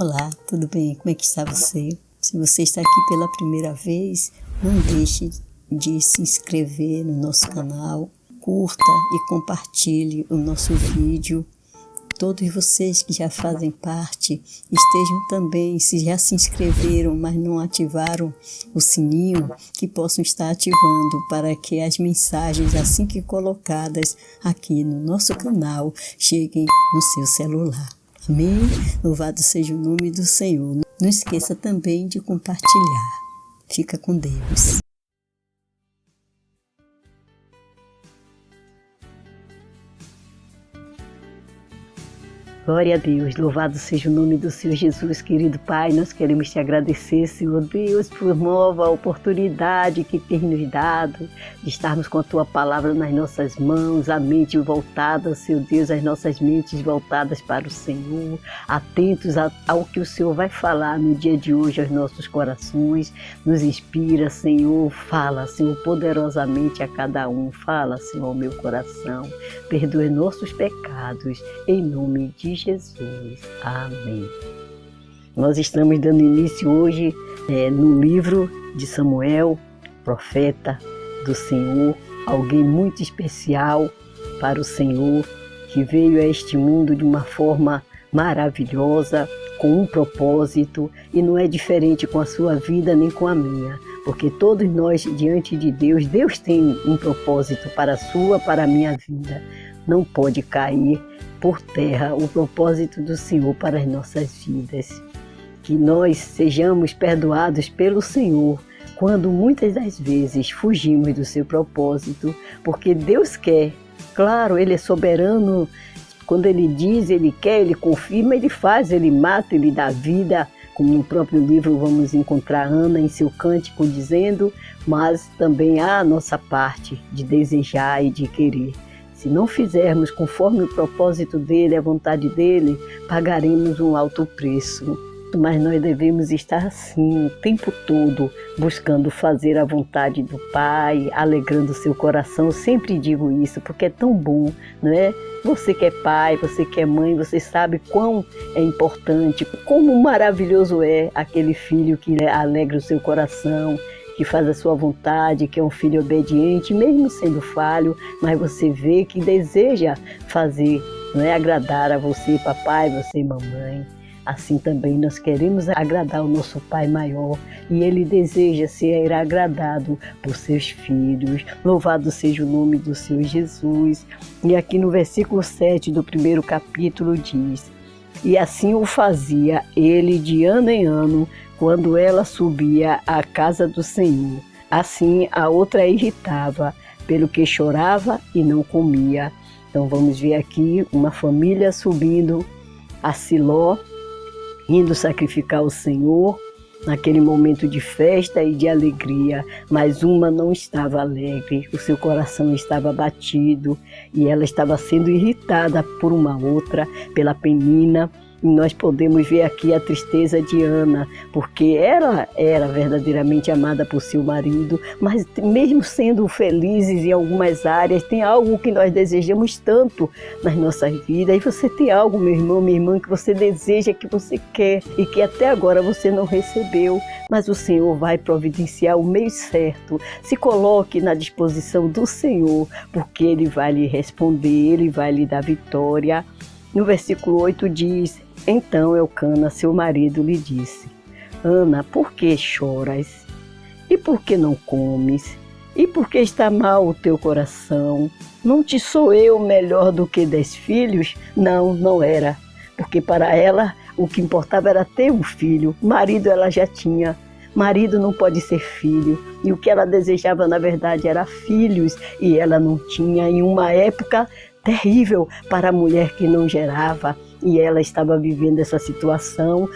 Olá, tudo bem? Como é que está você? Se você está aqui pela primeira vez, não deixe de se inscrever no nosso canal, curta e compartilhe o nosso vídeo. Todos vocês que já fazem parte, estejam também, se já se inscreveram, mas não ativaram o sininho, que possam estar ativando para que as mensagens, assim que colocadas aqui no nosso canal, cheguem no seu celular. Amém? Louvado seja o nome do Senhor. Não esqueça também de compartilhar. Fica com Deus. Glória a Deus, louvado seja o nome do Senhor Jesus, querido Pai. Nós queremos te agradecer, Senhor Deus, por nova oportunidade que tem nos dado de estarmos com a tua palavra nas nossas mãos, a mente voltada, Senhor Deus, as nossas mentes voltadas para o Senhor, atentos ao que o Senhor vai falar no dia de hoje aos nossos corações. Nos inspira, Senhor, fala, Senhor, poderosamente a cada um. Fala, Senhor, ao meu coração. Perdoe nossos pecados, em nome de Jesus. Amém. Nós estamos dando início hoje no livro de Samuel, profeta do Senhor, alguém muito especial para o Senhor, que veio a este mundo de uma forma maravilhosa, com um propósito, e não é diferente com a sua vida nem com a minha, porque todos nós diante de Deus, Deus tem um propósito para a sua, para a minha vida. Não pode cair por terra o propósito do Senhor para as nossas vidas. Que nós sejamos perdoados pelo Senhor quando muitas das vezes fugimos do seu propósito, porque Deus quer. Claro, Ele é soberano. Quando Ele diz, Ele quer, Ele confirma, Ele faz, Ele mata, Ele dá vida. Como no próprio livro vamos encontrar Ana em seu cântico dizendo, mas também há a nossa parte de desejar e de querer. Se não fizermos conforme o propósito dele, a vontade dele, pagaremos um alto preço. Mas nós devemos estar assim o tempo todo, buscando fazer a vontade do Pai, alegrando seu coração. Eu sempre digo isso, porque é tão bom, não é? Você que é pai, você que é mãe, você sabe quão é importante, como maravilhoso é aquele filho que alegra o seu coração, que faz a sua vontade, que é um filho obediente, mesmo sendo falho, mas você vê que deseja fazer, não é, agradar a você, papai, você, mamãe. Assim também nós queremos agradar o nosso Pai maior, e Ele deseja ser agradado por seus filhos. Louvado seja o nome do Senhor Jesus. E aqui no versículo 7 do primeiro capítulo diz: e assim o fazia ele de ano em ano, quando ela subia à casa do Senhor. Assim a outra irritava, pelo que chorava e não comia. Então vamos ver aqui uma família subindo a Siló, indo sacrificar ao Senhor, naquele momento de festa e de alegria, mas uma não estava alegre, o seu coração estava abatido e ela estava sendo irritada por uma outra, pela Penina. E nós podemos ver aqui a tristeza de Ana, porque ela era verdadeiramente amada por seu marido, mas mesmo sendo felizes em algumas áreas, tem algo que nós desejamos tanto nas nossas vidas. E você tem algo, meu irmão, minha irmã, que você deseja, que você quer e que até agora você não recebeu, mas o Senhor vai providenciar o meio certo. Se coloque na disposição do Senhor, porque Ele vai lhe responder, Ele vai lhe dar vitória. No versículo 8 diz: então Eucana, seu marido, lhe disse: Ana, por que choras? E por que não comes? E por que está mal o teu coração? Não te sou eu melhor do que 10 filhos? Não, não era. Porque para ela o que importava era ter um filho. Marido ela já tinha. Marido não pode ser filho. E o que ela desejava, na verdade, era filhos. E ela não tinha, em uma época terrível para a mulher que não gerava. E ela estava vivendo essa situação.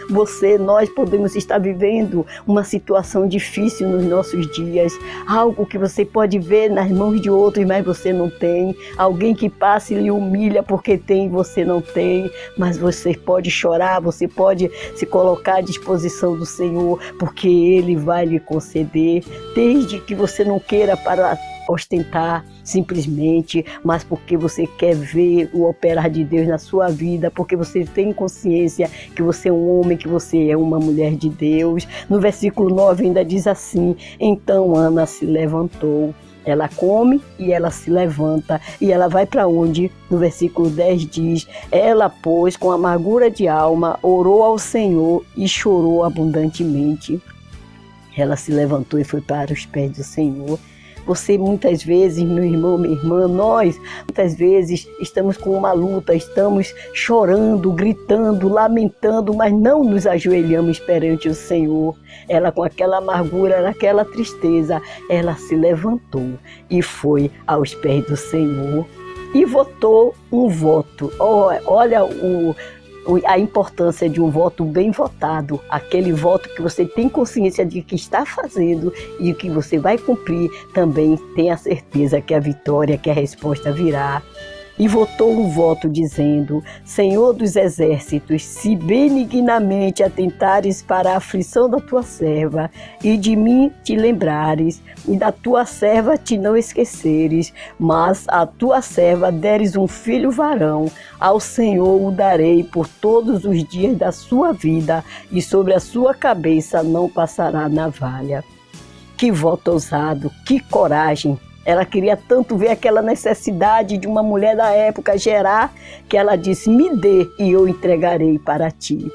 Nós podemos estar vivendo uma situação difícil nos nossos dias. Algo que você pode ver nas mãos de outros, mas você não tem. Alguém que passa e lhe humilha porque tem e você não tem. Mas você pode chorar, você pode se colocar à disposição do Senhor, porque Ele vai lhe conceder. Desde que você não queira para ostentar simplesmente, mas porque você quer ver o operar de Deus na sua vida, porque você tem consciência que você é um homem, que você é uma mulher de Deus. No versículo 9 ainda diz assim: então Ana se levantou. Ela come e ela se levanta. E ela vai para onde? No versículo 10 diz: ela, pois, com amargura de alma, orou ao Senhor e chorou abundantemente. Ela se levantou e foi para os pés do Senhor. Você muitas vezes, meu irmão, minha irmã, nós muitas vezes estamos com uma luta, estamos chorando, gritando, lamentando, mas não nos ajoelhamos perante o Senhor. Ela, com aquela amargura, aquela tristeza, ela se levantou e foi aos pés do Senhor e votou um voto. Olha a importância de um voto bem votado, aquele voto que você tem consciência de que está fazendo e que você vai cumprir, também tem a certeza que a vitória, que a resposta virá. E votou um voto dizendo: Senhor dos exércitos, se benignamente atentares para a aflição da tua serva, e de mim te lembrares, e da tua serva te não esqueceres, mas a tua serva deres um filho varão, ao Senhor o darei por todos os dias da sua vida, e sobre a sua cabeça não passará navalha. Que voto ousado, que coragem! Ela queria tanto ver aquela necessidade de uma mulher da época gerar, que ela disse: me dê e eu entregarei para ti.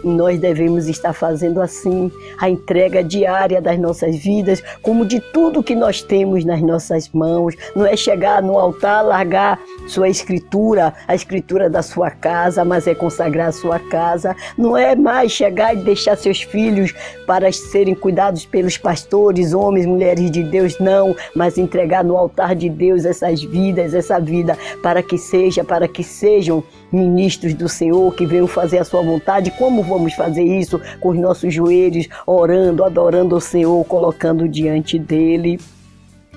E nós devemos estar fazendo assim, a entrega diária das nossas vidas, como de tudo que nós temos nas nossas mãos. Não é chegar no altar, largar sua escritura, a escritura da sua casa, mas é consagrar a sua casa. Não é mais chegar e deixar seus filhos para serem cuidados pelos pastores, homens, mulheres de Deus, não, mas entregar no altar de Deus essas vidas, essa vida, para que sejam ministros do Senhor, que venham fazer a sua vontade. Como vamos fazer isso? Com os nossos joelhos, orando, adorando o Senhor, colocando diante dele.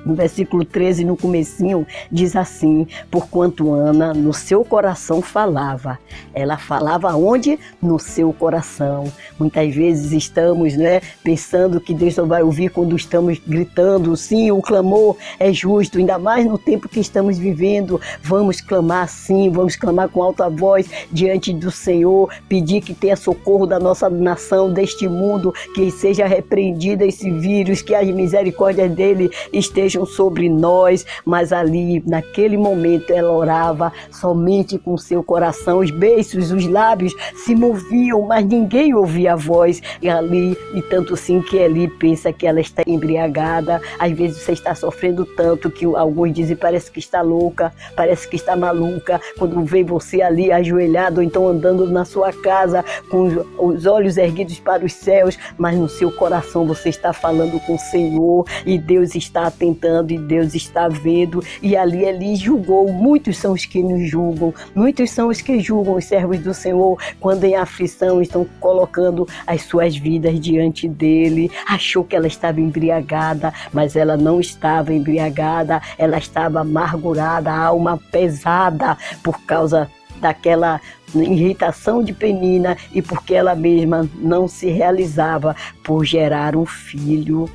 No versículo 13, no comecinho, diz assim: porquanto Ana no seu coração falava. Ela falava onde? No seu coração. Muitas vezes estamos, pensando que Deus só vai ouvir quando estamos gritando. Sim, o clamor é justo, ainda mais no tempo que estamos vivendo. Vamos clamar sim, vamos clamar com alta voz diante do Senhor, pedir que tenha socorro da nossa nação, deste mundo, que seja repreendido esse vírus, que as misericórdias dele estejam sobre nós. Mas ali, naquele momento, ela orava somente com seu coração. Os beiços, os lábios se moviam, mas ninguém ouvia a voz. E tanto assim que ali pensa que ela está embriagada. Às vezes você está sofrendo tanto que alguns dizem: parece que está louca, parece que está maluca. Quando vê você ali ajoelhado, ou então andando na sua casa com os olhos erguidos para os céus, mas no seu coração você está falando com o Senhor, e Deus está atentando, e Deus está vendo. E ali ele julgou. Muitos são os que nos julgam, muitos são os que julgam os servos do Senhor, quando em aflição estão colocando as suas vidas diante dele. Achou que ela estava embriagada, mas ela não estava embriagada, ela estava amargurada, a alma pesada, por causa daquela irritação de Penina, e porque ela mesma não se realizava por gerar um filho.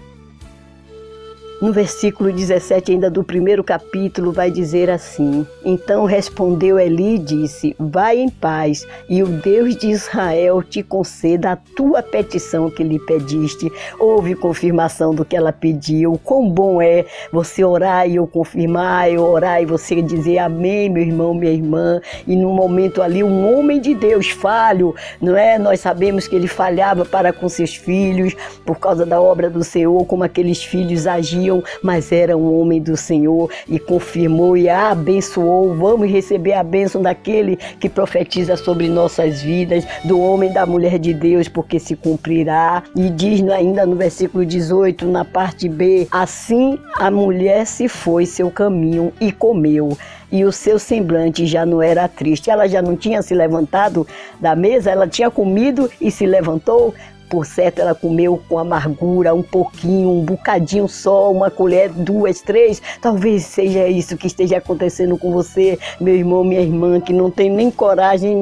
No versículo 17 ainda do primeiro capítulo vai dizer assim: então respondeu Eli e disse: vai em paz, e o Deus de Israel te conceda a tua petição que lhe pediste. Houve confirmação do que ela pediu. Quão bom é você orar e eu confirmar, eu orar e você dizer amém, meu irmão, minha irmã. E no momento ali, um homem de Deus falho, não é? Nós sabemos que ele falhava para com seus filhos por causa da obra do Senhor, como aqueles filhos agiam, mas era um homem do Senhor e confirmou e a abençoou. Vamos receber a bênção daquele que profetiza sobre nossas vidas, do homem e da mulher de Deus, porque se cumprirá. E diz ainda no versículo 18, na parte B: assim a mulher se foi seu caminho e comeu, e o seu semblante já não era triste. Ela já não tinha se levantado da mesa, ela tinha comido e se levantou. Por certo, ela comeu com amargura, um pouquinho, um bocadinho só, uma colher, 2, 3. Talvez seja isso que esteja acontecendo com você, meu irmão, minha irmã, que não tem nem coragem,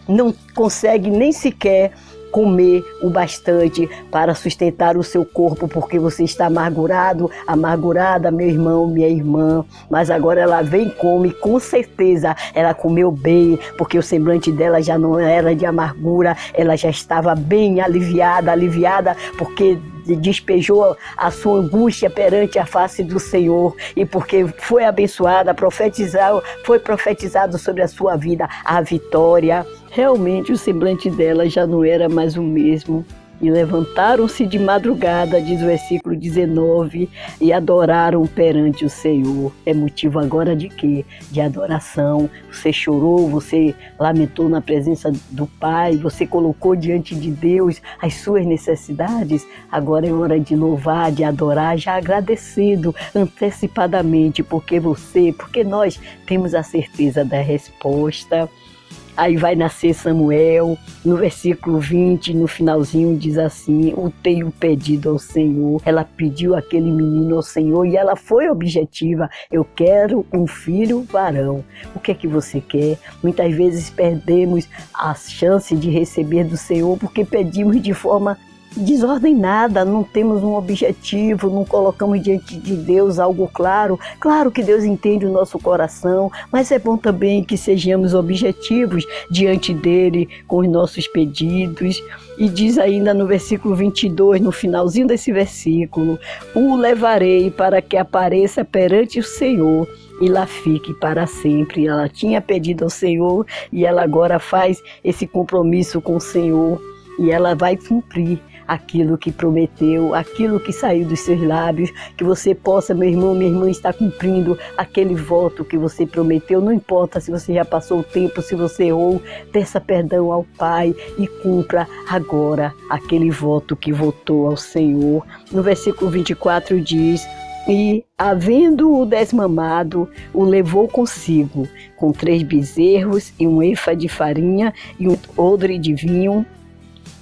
não consegue nem sequer comer o bastante para sustentar o seu corpo, porque você está amargurado, amargurada, meu irmão, minha irmã. Mas agora ela vem e come, com certeza ela comeu bem, porque o semblante dela já não era de amargura, ela já estava bem aliviada, porque despejou a sua angústia perante a face do Senhor, e porque foi abençoada, foi profetizado sobre a sua vida a vitória. Realmente o semblante dela já não era mais o mesmo. E levantaram-se de madrugada, diz o versículo 19, e adoraram perante o Senhor. É motivo agora de quê? De adoração. Você chorou, você lamentou na presença do Pai, você colocou diante de Deus as suas necessidades. Agora é hora de louvar, de adorar, já agradecido antecipadamente, porque nós temos a certeza da resposta. Aí vai nascer Samuel, no versículo 20, no finalzinho diz assim: eu tenho pedido ao Senhor. Ela pediu aquele menino ao Senhor e ela foi objetiva: eu quero um filho varão. O que é que você quer? Muitas vezes perdemos a chance de receber do Senhor porque pedimos de forma desordenada, não temos um objetivo, não colocamos diante de Deus algo claro. Claro que Deus entende o nosso coração, mas é bom também que sejamos objetivos diante dele com os nossos pedidos. E diz ainda no versículo 22, no finalzinho desse versículo: o levarei para que apareça perante o Senhor e lá fique para sempre. Ela tinha pedido ao Senhor e ela agora faz esse compromisso com o Senhor, e ela vai cumprir aquilo que prometeu, aquilo que saiu dos seus lábios. Que você possa, meu irmão, minha irmã, estar cumprindo aquele voto que você prometeu. Não importa se você já passou o tempo, se você errou, peça perdão ao Pai e cumpra agora aquele voto que votou ao Senhor. No versículo 24 diz: e, havendo-o desmamado, o levou consigo, com 3 bezerros e 1 efa de farinha e 1 odre de vinho,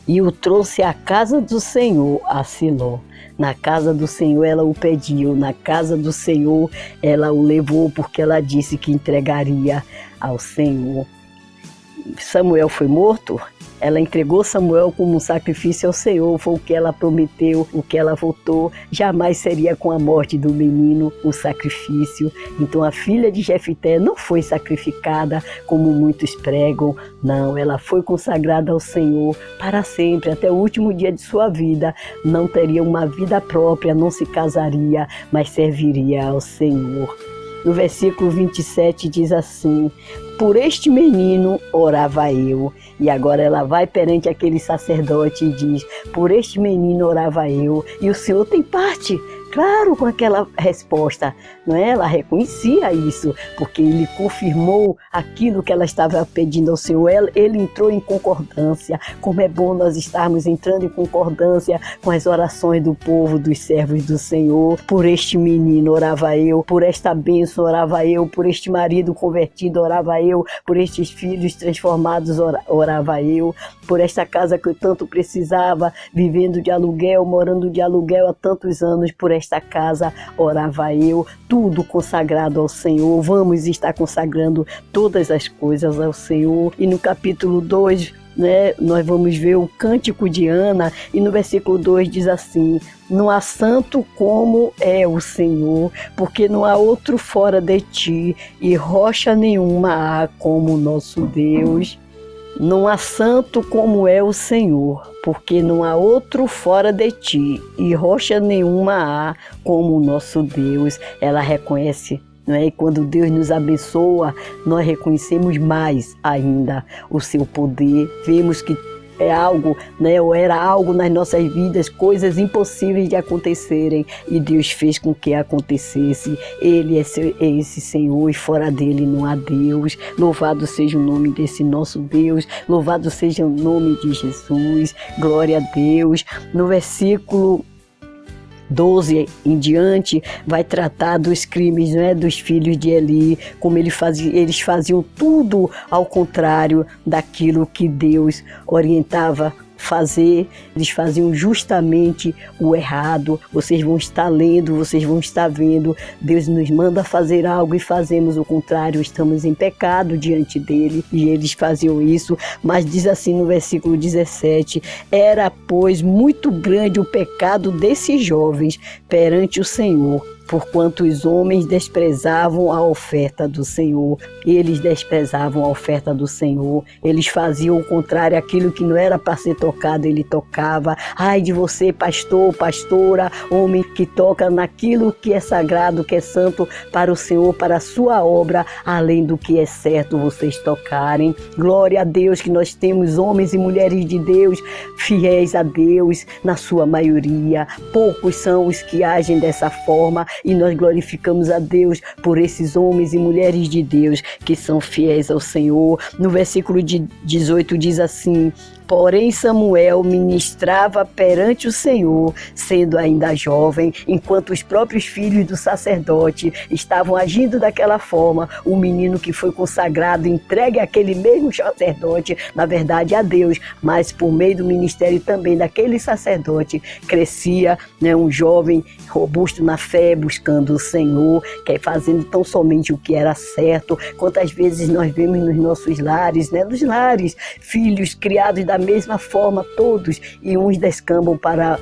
e o trouxe à casa do Senhor, a Siló. Na casa do Senhor ela o pediu, na casa do Senhor ela o levou, porque ela disse que entregaria ao Senhor. Samuel foi morto, ela entregou Samuel como um sacrifício ao Senhor, foi o que ela prometeu, o que ela votou. Jamais seria com a morte do menino o sacrifício. Então a filha de Jefité não foi sacrificada como muitos pregam, não, ela foi consagrada ao Senhor para sempre, até o último dia de sua vida. Não teria uma vida própria, não se casaria, mas serviria ao Senhor. No versículo 27 diz assim: por este menino orava eu. E agora ela vai perante aquele sacerdote e diz: por este menino orava eu. E o Senhor tem parte, claro, com aquela resposta, não é? Ela reconhecia isso, porque ele confirmou aquilo que ela estava pedindo ao Senhor. Ele entrou em concordância. Como é bom nós estarmos entrando em concordância com as orações do povo, dos servos do Senhor. Por este menino orava eu, por esta bênção orava eu, por este marido convertido orava eu, por estes filhos transformados orava eu, por esta casa que eu tanto precisava, vivendo de aluguel, morando de aluguel há tantos anos, por esta casa orava eu. Tudo consagrado ao Senhor. Vamos estar consagrando todas as coisas ao Senhor. E no capítulo 2, nós vamos ver o cântico de Ana, e no versículo 2 diz assim: não há santo como é o Senhor, porque não há outro fora de ti, e rocha nenhuma há como o nosso Deus. Não há santo como é o Senhor, porque não há outro fora de ti, e rocha nenhuma há como o nosso Deus. Ela reconhece, não é? E quando Deus nos abençoa, nós reconhecemos mais ainda o seu poder. Vemos que é algo, ou era algo nas nossas vidas, coisas impossíveis de acontecerem, e Deus fez com que acontecesse. Ele é esse Senhor, e fora dele não há Deus. Louvado seja o nome desse nosso Deus, louvado seja o nome de Jesus, glória a Deus. No versículo 12 em diante, vai tratar dos crimes, dos filhos de Eli, como eles faziam tudo ao contrário daquilo que Deus orientava fazer, eles faziam justamente o errado. Vocês vão estar lendo, vocês vão estar vendo, Deus nos manda fazer algo e fazemos o contrário, estamos em pecado diante dele, e eles faziam isso. Mas diz assim no versículo 17: era, pois, muito grande o pecado desses jovens perante o Senhor, porquanto os homens desprezavam a oferta do Senhor. Eles desprezavam a oferta do Senhor, eles faziam o contrário, aquilo que não era para ser tocado, ele tocava. Ai de você, pastor, pastora, homem que toca naquilo que é sagrado, que é santo para o Senhor, para a sua obra, além do que é certo vocês tocarem. Glória a Deus que nós temos homens e mulheres de Deus, fiéis a Deus, na sua maioria. Poucos são os que agem dessa forma, e nós glorificamos a Deus por esses homens e mulheres de Deus que são fiéis ao Senhor. No versículo 18 diz assim: porém Samuel ministrava perante o Senhor, sendo ainda jovem, enquanto os próprios filhos do sacerdote estavam agindo daquela forma. O menino que foi consagrado, entregue àquele mesmo sacerdote, na verdade a Deus, mas por meio do ministério também daquele sacerdote, crescia, um jovem robusto na fé, buscando o Senhor, fazendo tão somente o que era certo. Quantas vezes nós vemos nos nossos lares, nos lares, filhos criados da mesma forma todos, e uns descambam para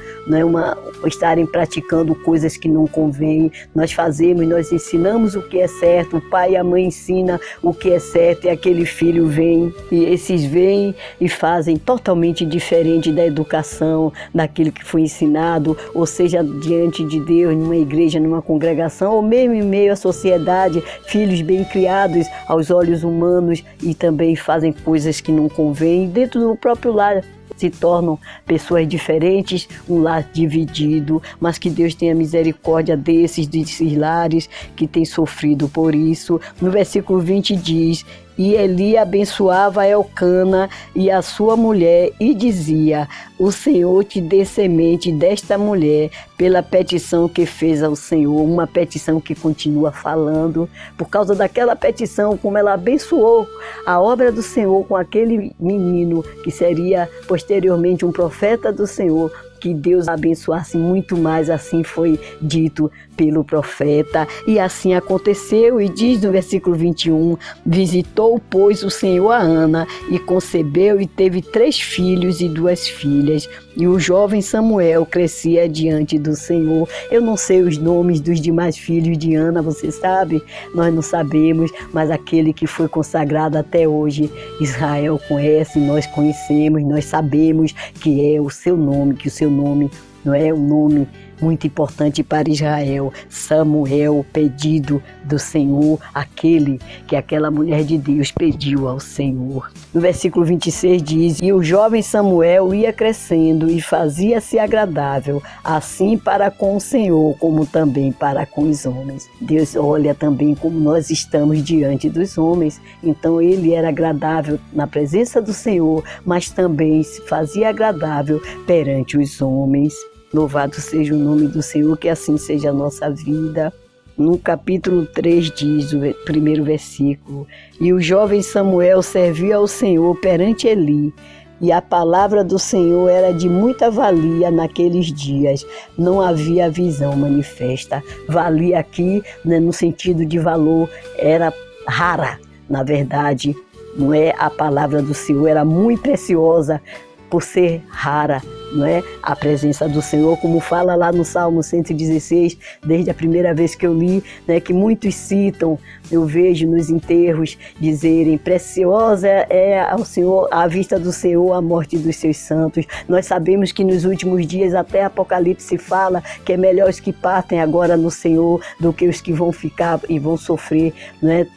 estarem praticando coisas que não convêm. Nós fazemos, nós ensinamos o que é certo, o pai e a mãe ensinam o que é certo, e aquele filho vem, e esses vêm e fazem totalmente diferente da educação, daquilo que foi ensinado, ou seja, diante de Deus, numa igreja, numa congregação, ou mesmo em meio à sociedade, filhos bem criados aos olhos humanos, e também fazem coisas que não convêm dentro do próprio lar, se tornam pessoas diferentes, um lar dividido. Mas que Deus tenha misericórdia desses lares que têm sofrido por isso. No versículo 20 diz: e Eli abençoava Elcana e a sua mulher e dizia: o Senhor te dê semente desta mulher pela petição que fez ao Senhor. Uma petição que continua falando, por causa daquela petição, como ela abençoou a obra do Senhor com aquele menino que seria posteriormente um profeta do Senhor. Que Deus abençoasse muito mais, assim foi dito pelo profeta. E assim aconteceu, e diz no versículo 21, visitou, pois, o Senhor a Ana, e concebeu e teve 3 filhos e 2 filhas. E o jovem Samuel crescia diante do Senhor. Eu não sei os nomes dos demais filhos de Ana, você sabe? Nós não sabemos, mas aquele que foi consagrado até hoje, Israel conhece, nós conhecemos, nós sabemos que é o seu nome, que o seu nome não é um nome muito importante para Israel. Samuel, pedido do Senhor, aquele que aquela mulher de Deus pediu ao Senhor. No versículo 26 diz: e o jovem Samuel ia crescendo e fazia-se agradável, assim para com o Senhor, como também para com os homens. Deus olha também como nós estamos diante dos homens. Então ele era agradável na presença do Senhor, mas também se fazia agradável perante os homens. Louvado seja o nome do Senhor, que assim seja a nossa vida. No capítulo 3 diz, o primeiro versículo: e o jovem Samuel servia ao Senhor perante Eli, e a palavra do Senhor era de muita valia naqueles dias, não havia visão manifesta. Valia aqui, no sentido de valor, era rara, na verdade, não é? A palavra do Senhor era muito preciosa por ser rara, não é? A presença do Senhor, como fala lá no Salmo 116, desde a primeira vez que eu li, que muitos citam, eu vejo nos enterros dizerem: preciosa é ao Senhor, à vista do Senhor, a morte dos seus santos. Nós sabemos que nos últimos dias, até Apocalipse fala que é melhor os que partem agora no Senhor do que os que vão ficar e vão sofrer,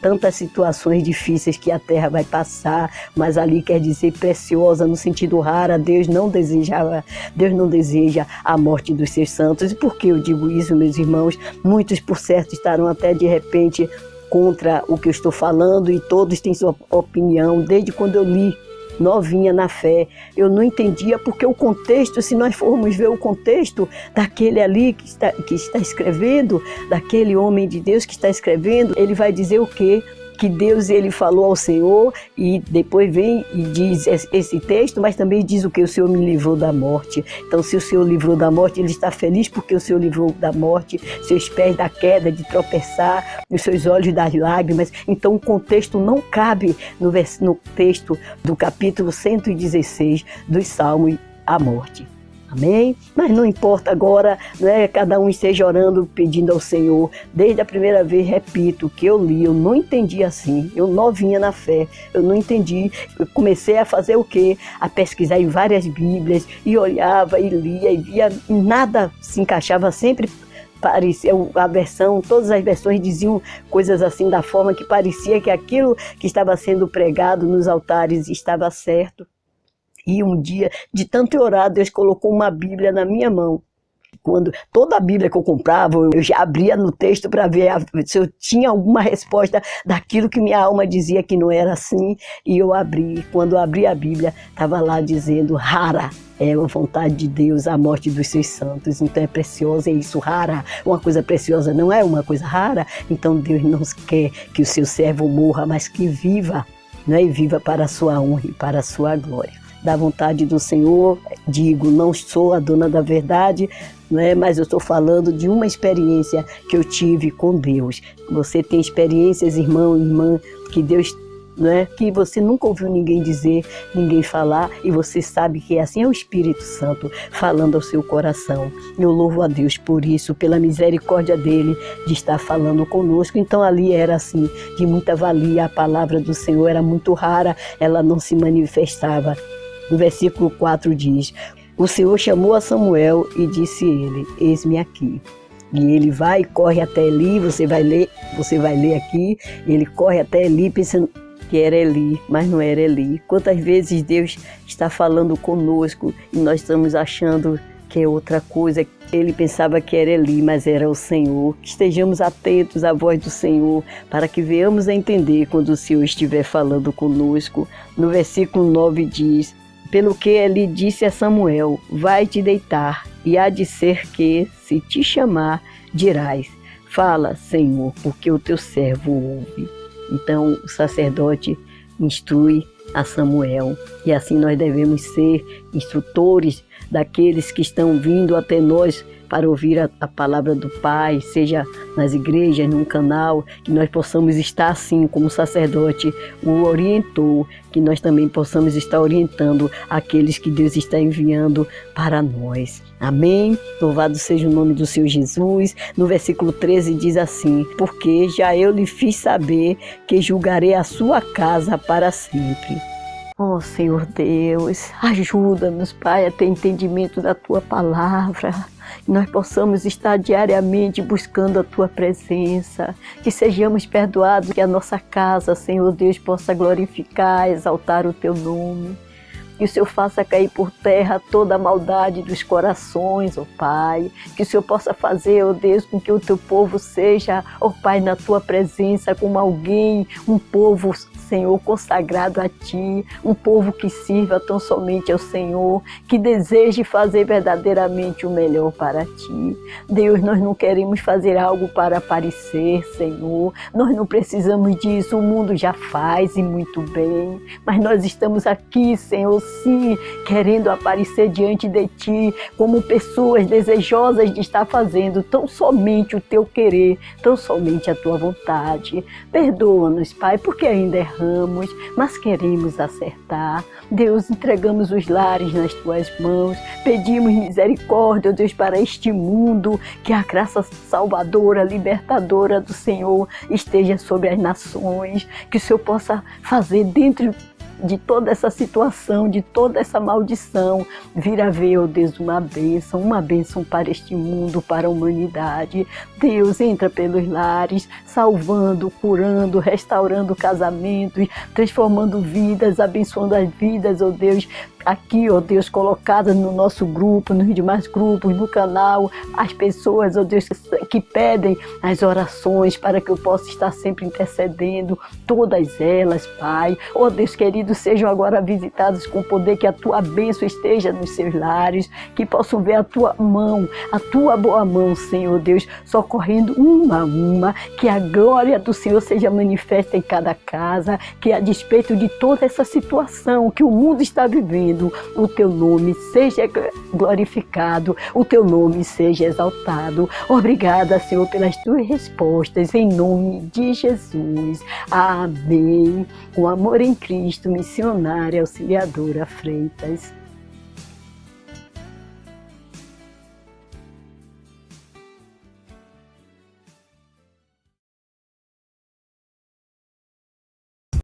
tantas situações difíceis que a terra vai passar, mas ali quer dizer preciosa no sentido rara. Deus não deseja a morte dos seus santos. E por que eu digo isso, meus irmãos? Muitos, por certo, estarão até de repente contra o que eu estou falando, e todos têm sua opinião. Desde quando eu li, novinha na fé, eu não entendia, porque o contexto, se nós formos ver o contexto daquele ali que está escrevendo, daquele homem de Deus que está escrevendo, ele vai dizer o quê? que Deus ele falou ao Senhor, e depois vem e diz esse texto, mas também diz o que o Senhor me livrou da morte. Então, se o Senhor livrou da morte, ele está feliz porque o Senhor livrou da morte, seus pés da queda, de tropeçar, os seus olhos das lágrimas. Então, o contexto não cabe no texto do capítulo 116 dos Salmos, a morte. Amém? Mas não importa agora, né, cada um esteja orando, pedindo ao Senhor. Desde a primeira vez, repito, que eu li, eu não entendi assim. Eu novinha na fé, eu não entendi. Eu comecei a fazer o quê? A pesquisar em várias Bíblias, e olhava, e lia, e via, e nada se encaixava, sempre parecia, todas as versões diziam coisas assim, da forma que parecia que aquilo que estava sendo pregado nos altares estava certo. E um dia, de tanto orar, Deus colocou uma Bíblia na minha mão. Quando toda a Bíblia que eu comprava, eu já abria no texto para ver se eu tinha alguma resposta daquilo que minha alma dizia que não era assim. E eu abri. Quando eu abri a Bíblia, estava lá dizendo: rara é a vontade de Deus, a morte dos seus santos. Então é preciosa, é isso, rara. Uma coisa preciosa não é uma coisa rara. Então Deus não quer que o seu servo morra, mas que viva, né? E viva para a sua honra e para a sua glória. Da vontade do Senhor, digo, não sou a dona da verdade, né, mas eu estou falando de uma experiência que eu tive com Deus. Você tem experiências, irmão e irmã, que Deus, né, que você nunca ouviu ninguém dizer, ninguém falar, e você sabe que assim é o Espírito Santo falando ao seu coração. Eu louvo a Deus por isso, pela misericórdia dele de estar falando conosco. Então ali era assim, de muita valia, a palavra do Senhor era muito rara, ela não se manifestava. No versículo 4 diz: o Senhor chamou a Samuel e disse ele: eis-me aqui. E ele vai e corre até Eli, você vai ler aqui, ele corre até Eli pensando que era Eli, mas não era Eli. Quantas vezes Deus está falando conosco e nós estamos achando que é outra coisa. Ele pensava que era Eli, mas era o Senhor. Que estejamos atentos à voz do Senhor, para que venhamos a entender quando o Senhor estiver falando conosco. No versículo 9 diz: pelo que Eli disse a Samuel: vai te deitar, e há de ser que, se te chamar, dirás: fala, Senhor, porque o teu servo ouve. Então o sacerdote instrui a Samuel, e assim nós devemos ser instrutores daqueles que estão vindo até nós para ouvir a palavra do Pai, seja nas igrejas, num canal, que nós possamos estar assim, como o sacerdote o orientou, que nós também possamos estar orientando aqueles que Deus está enviando para nós. Amém? Louvado seja o nome do Senhor Jesus. No versículo 13 diz assim: porque já eu lhe fiz saber que julgarei a sua casa para sempre. Oh, Senhor Deus, ajuda-nos, Pai, a ter entendimento da Tua palavra, que nós possamos estar diariamente buscando a Tua presença, que sejamos perdoados, que a nossa casa, Senhor Deus, possa glorificar, exaltar o Teu nome. Que o Senhor faça cair por terra toda a maldade dos corações, ó Pai. Que o Senhor possa fazer, ó Deus, com que o Teu povo seja, ó Pai, na Tua presença como alguém, um povo, Senhor, consagrado a Ti, um povo que sirva tão somente ao Senhor, que deseje fazer verdadeiramente o melhor para Ti. Deus, nós não queremos fazer algo para aparecer, Senhor. Nós não precisamos disso, o mundo já faz e muito bem. Mas nós estamos aqui, Senhor, sim, querendo aparecer diante de Ti, como pessoas desejosas de estar fazendo tão somente o Teu querer, tão somente a Tua vontade. Perdoa-nos, Pai, porque ainda erramos, mas queremos acertar. Deus, entregamos os lares nas Tuas mãos, pedimos misericórdia, Deus, para este mundo, que a graça salvadora, libertadora do Senhor esteja sobre as nações, que o Senhor possa fazer dentro de toda essa situação, de toda essa maldição, vir a ver, ó Deus, uma bênção para este mundo, para a humanidade. Deus, entra pelos lares, salvando, curando, restaurando casamentos, transformando vidas, abençoando as vidas, ó Deus, aqui, ó Deus, colocadas no nosso grupo, nos demais grupos, no canal, as pessoas, ó Deus, que pedem as orações para que eu possa estar sempre intercedendo, todas elas, Pai. Ó Deus querido, sejam agora visitadas com o poder, que a tua bênção esteja nos seus lares, que possam ver a tua mão, a tua boa mão, Senhor Deus, socorrendo uma a uma, que a glória do Senhor seja manifesta em cada casa, que a despeito de toda essa situação que o mundo está vivendo, o teu nome seja glorificado, o teu nome seja exaltado. Obrigada, Senhor, pelas tuas respostas, em nome de Jesus. Amém. Com amor em Cristo, missionária auxiliadora Freitas.